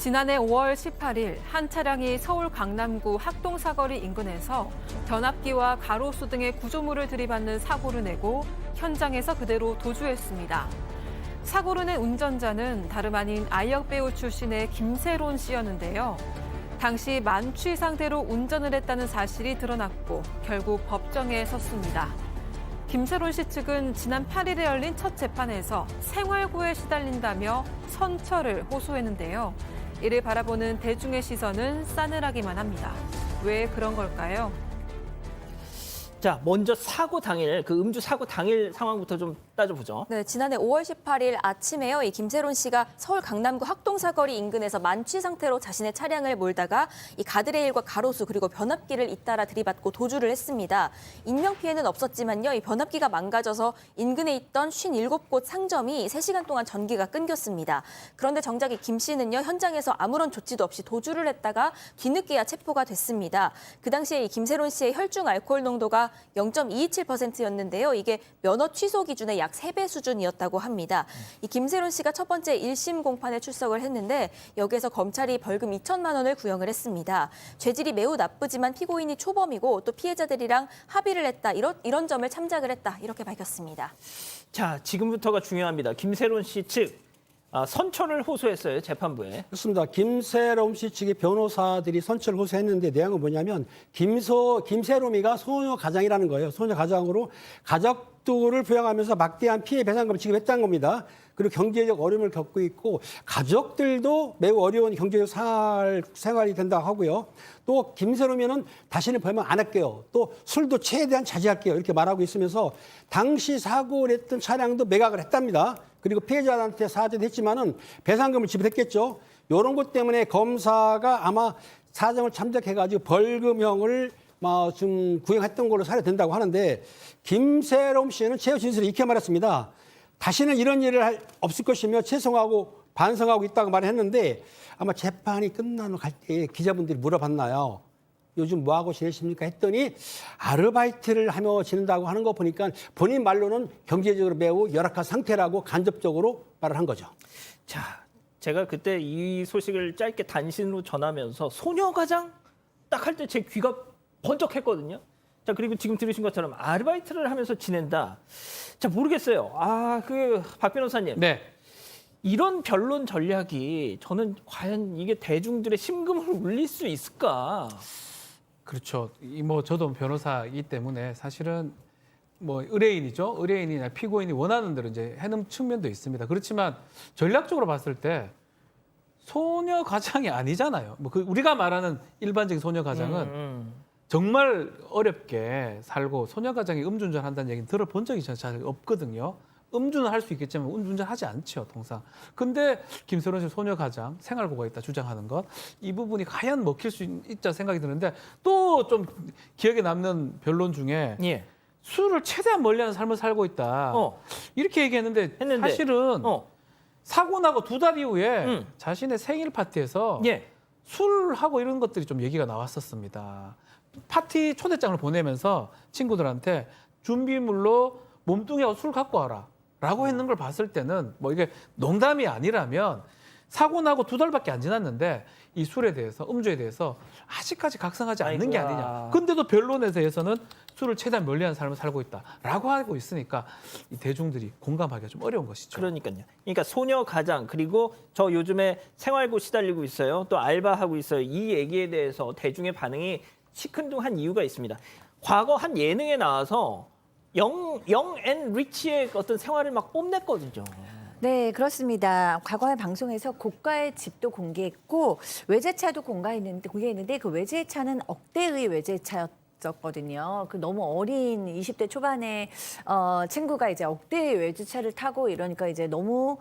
지난해 5월 18일 한 차량이 서울 강남구 학동사거리 인근에서 변압기와 가로수 등의 구조물을 들이받는 사고를 내고 현장에서 그대로 도주했습니다. 사고를 낸 운전자는 다름 아닌 아역 배우 출신의 김세론 씨였는데요. 당시 만취 상태로 운전을 했다는 사실이 드러났고 결국 법정에 섰습니다. 김세론 씨 측은 지난 8일에 열린 첫 재판에서 생활고에 시달린다며 선처를 호소했는데요. 이를 바라보는 대중의 시선은 싸늘하기만 합니다. 왜 그런 걸까요? 자, 먼저 사고 당일, 음주 사고 당일 상황부터 좀 따져보죠. 네, 지난해 5월 18일 아침에요. 이 김세론 씨가 서울 강남구 학동사거리 인근에서 만취 상태로 자신의 차량을 몰다가 이 가드레일과 가로수 그리고 변압기를 잇따라 들이받고 도주를 했습니다. 인명피해는 없었지만요. 이 변압기가 망가져서 인근에 있던 57곳 상점이 3시간 동안 전기가 끊겼습니다. 그런데 정작 이 김 씨는요. 현장에서 아무런 조치도 없이 도주를 했다가 뒤늦게야 체포가 됐습니다. 그 당시에 이 김세론 씨의 혈중 알코올 농도가 0.227%였는데요. 이게 면허 취소 기준의 약 3배 수준이었다고 합니다. 이 김세론 씨가 첫 번째 1심 공판에 출석을 했는데 여기에서 검찰이 벌금 2천만 원을 구형을 했습니다. 죄질이 매우 나쁘지만 피고인이 초범이고 또 피해자들이랑 합의를 했다. 이런 점을 참작을 했다. 이렇게 밝혔습니다. 자, 지금부터가 중요합니다. 김세론 씨 측 선처를 호소했어요, 재판부에. 그렇습니다. 김세롬 씨 측의 변호사들이 선처를 호소했는데 내용은 뭐냐면 김세롬이가 소녀 가장이라는 거예요. 소녀 가장으로 가족들을 부양하면서 막대한 피해 배상금을 지급했다는 겁니다. 그리고 경제적 어려움을 겪고 있고 가족들도 매우 어려운 경제적 생활이 된다고 하고요. 또 김세롬이는 다시는 벌면 안 할게요. 또 술도 최대한 자제할게요. 이렇게 말하고 있으면서 당시 사고를 했던 차량도 매각을 했답니다. 그리고 피해자한테 사죄도 했지만은 배상금을 지불했겠죠. 이런 것 때문에 검사가 아마 사정을 참작해가지고 벌금형을 좀 구형했던 걸로 사례된다고 하는데 김세롬 씨는 최후 진술을 이렇게 말했습니다. 다시는 이런 일을 없을 것이며 죄송하고 반성하고 있다고 말했는데 아마 재판이 끝나는 갈 때 기자분들이 물어봤나요? 요즘 뭐하고 지내십니까? 했더니 아르바이트를 하며 지낸다고 하는 거 보니까 본인 말로는 경제적으로 매우 열악한 상태라고 간접적으로 말을 한 거죠. 자, 제가 그때 이 소식을 짧게 단신으로 전하면서 소녀가장 딱 할 때 제 귀가 번쩍했거든요. 자, 그리고 지금 들으신 것처럼 아르바이트를 하면서 지낸다. 자, 모르겠어요. 박 변호사님. 네. 이런 변론 전략이 저는 과연 이게 대중들의 심금을 울릴 수 있을까? 그렇죠. 저도 변호사이기 때문에 사실은 의뢰인이죠. 의뢰인이나 피고인이 원하는 대로 이제 해놓은 측면도 있습니다. 그렇지만 전략적으로 봤을 때 소녀 가장이 아니잖아요. 우리가 말하는 일반적인 소녀 가장은 정말 어렵게 살고 소녀 가장이 음주운전 한다는 얘기는 들어본 적이 잘 없거든요. 음주는 할 수 있겠지만 음주운전 하지 않죠, 통상. 근데 김세론 씨 소녀 가장 생활고가 있다 주장하는 것, 이 부분이 과연 먹힐 수 있다 생각이 드는데 또 좀 기억에 남는 변론 중에 예. 술을 최대한 멀리하는 삶을 살고 있다. 이렇게 얘기했는데 사실은 사고 나고 2달 이후에 자신의 생일 파티에서 술하고 이런 것들이 좀 얘기가 나왔었습니다. 파티 초대장을 보내면서 친구들한테 준비물로 몸뚱이하고 술 갖고 와라 라고 했는 걸 봤을 때는 이게 농담이 아니라면 사고 나고 2달밖에 안 지났는데 이 술에 대해서 음주에 대해서 아직까지 각성하지 않는 게 아니냐. 근데도 변론에 대해서는 술을 최대한 멀리하는 삶을 살고 있다라고 하고 있으니까 이 대중들이 공감하기가 좀 어려운 것이죠. 그러니까요. 그러니까 소녀 가장 그리고 저 요즘에 생활고 시달리고 있어요. 또 알바하고 있어요. 이 얘기에 대해서 대중의 반응이 시큰둥한 이유가 있습니다. 과거 한 예능에 나와서 영 앤 리치의 어떤 생활을 막 뽐냈거든요. 네, 그렇습니다. 과거의 방송에서 고가의 집도 공개했고 외제차도 공개했는데 그 외제차는 억대의 외제차였거든요. 그 너무 어린 20대 초반의 친구가 이제 억대의 외제차를 타고 이러니까 이제 너무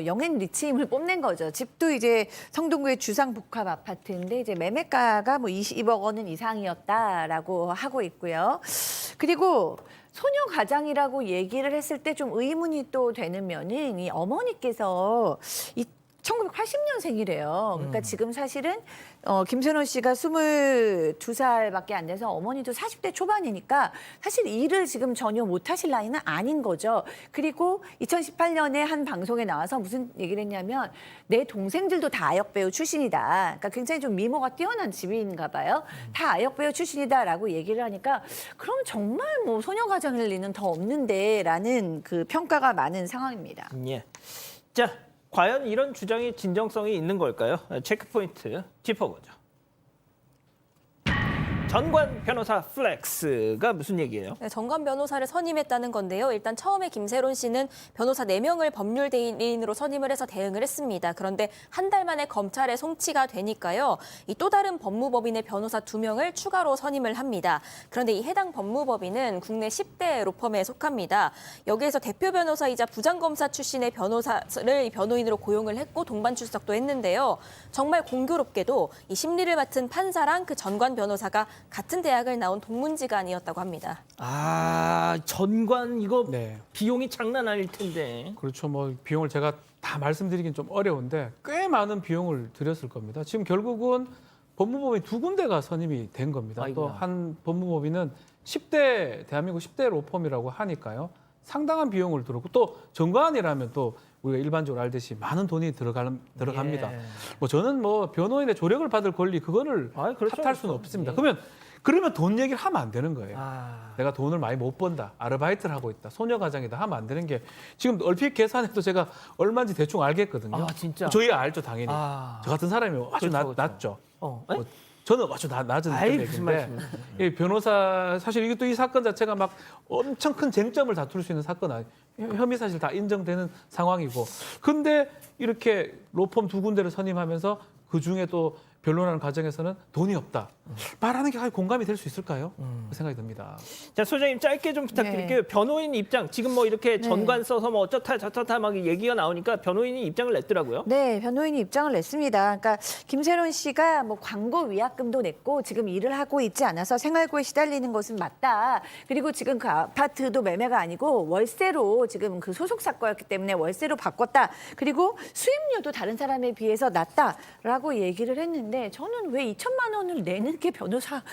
영앤 리치임을 뽐낸 거죠. 집도 이제 성동구의 주상복합 아파트인데 이제 매매가가 20억 원 이상이었다라고 하고 있고요. 그리고 소녀 가장이라고 얘기를 했을 때 좀 의문이 또 되는 면은 이 어머니께서 1980년생이래요. 그러니까 지금 사실은 김세론 씨가 22살밖에 안 돼서 어머니도 40대 초반이니까 사실 일을 지금 전혀 못 하실 나이는 아닌 거죠. 그리고 2018년에 한 방송에 나와서 무슨 얘기를 했냐면 내 동생들도 다 아역 배우 출신이다. 그러니까 굉장히 좀 미모가 뛰어난 집인가 봐요. 다 아역 배우 출신이다라고 얘기를 하니까 그럼 정말 뭐 소녀가장일 리는 더 없는데라는 그 평가가 많은 상황입니다. 예. 자, 과연 이런 주장이 진정성이 있는 걸까요? 체크포인트 짚어보죠. 전관 변호사 플렉스가 무슨 얘기예요? 네, 전관 변호사를 선임했다는 건데요. 일단 처음에 김세론 씨는 변호사 4명을 법률 대리인으로 선임을 해서 대응을 했습니다. 그런데 한 달 만에 검찰에 송치가 되니까요. 이 또 다른 법무법인의 변호사 2명을 추가로 선임을 합니다. 그런데 이 해당 법무법인은 국내 10대 로펌에 속합니다. 여기에서 대표 변호사이자 부장검사 출신의 변호사를 변호인으로 고용을 했고 동반 출석도 했는데요. 정말 공교롭게도 이 심리를 맡은 판사랑 그 전관 변호사가 같은 대학을 나온 동문지간이었다고 합니다. 아, 전관 이거 네. 비용이 장난 아닐 텐데. 그렇죠. 뭐 비용을 제가 다 말씀드리긴 좀 어려운데 꽤 많은 비용을 들였을 겁니다. 지금 결국은 법무법인 2군데가 선임이 된 겁니다. 또 한 법무법인은 10대 대한민국 10대 로펌이라고 하니까요. 상당한 비용을 들었고 또 전관이라면 또 우리가 일반적으로 알듯이 많은 돈이 들어갑니다. 예. 뭐 저는 뭐 변호인의 조력을 받을 권리 그거를 그렇죠, 탓할 수는 그렇죠. 없습니다. 예. 그러면 돈 얘기를 하면 안 되는 거예요. 아, 내가 돈을 많이 못 번다, 아르바이트를 하고 있다, 소녀가장이다 하면 안 되는 게 지금 얼핏 계산해도 제가 얼마인지 대충 알겠거든요. 아, 진짜? 저희 알죠, 당연히. 아. 저 같은 사람이 아주 그렇죠, 그렇죠. 낮죠. 에? 뭐 저는 아주 낮은 아이, 무슨 금액인데 말씀이세요? 이 변호사 사실 이것도 이 사건 자체가 막 엄청 큰 쟁점을 다툴 수 있는 사건 아니에요. 혐의 사실 다 인정되는 상황이고 근데 이렇게 로펌 2군데를 선임하면서 그중에 또 변론하는 과정에서는 돈이 없다. 말하는 게 과연 공감이 될 수 있을까요? 그 생각이 듭니다. 자, 소장님 짧게 좀 부탁드릴게요. 네. 변호인 입장 지금 뭐 이렇게 전관 써서 뭐 어쩌다 저쩌다 막 얘기가 나오니까 변호인이 입장을 냈더라고요. 네, 변호인이 입장을 냈습니다. 그러니까 김세론 씨가 뭐 광고 위약금도 냈고 지금 일을 하고 있지 않아서 생활고에 시달리는 것은 맞다. 그리고 지금 그 아파트도 매매가 아니고 월세로 지금 그 소속사 거였기 때문에 월세로 바꿨다. 그리고 수입료도 다른 사람에 비해서 낮다라고 얘기를 했는데 저는 왜 2천만 원을 내는 게 변호사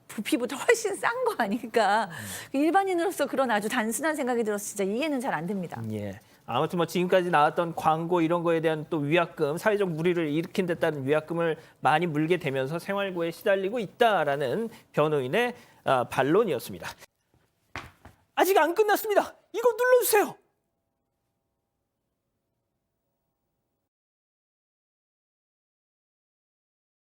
부피보다 훨씬 싼 거 아닐까. 일반인으로서 그런 아주 단순한 생각이 들어서 진짜 이해는 잘 안 됩니다. 예. 아무튼 뭐 지금까지 나왔던 광고 이런 거에 대한 또 위약금, 사회적 무리를 일으킨 데 따른 위약금을 많이 물게 되면서 생활고에 시달리고 있다라는 변호인의 반론이었습니다. 아직 안 끝났습니다. 이거 눌러주세요.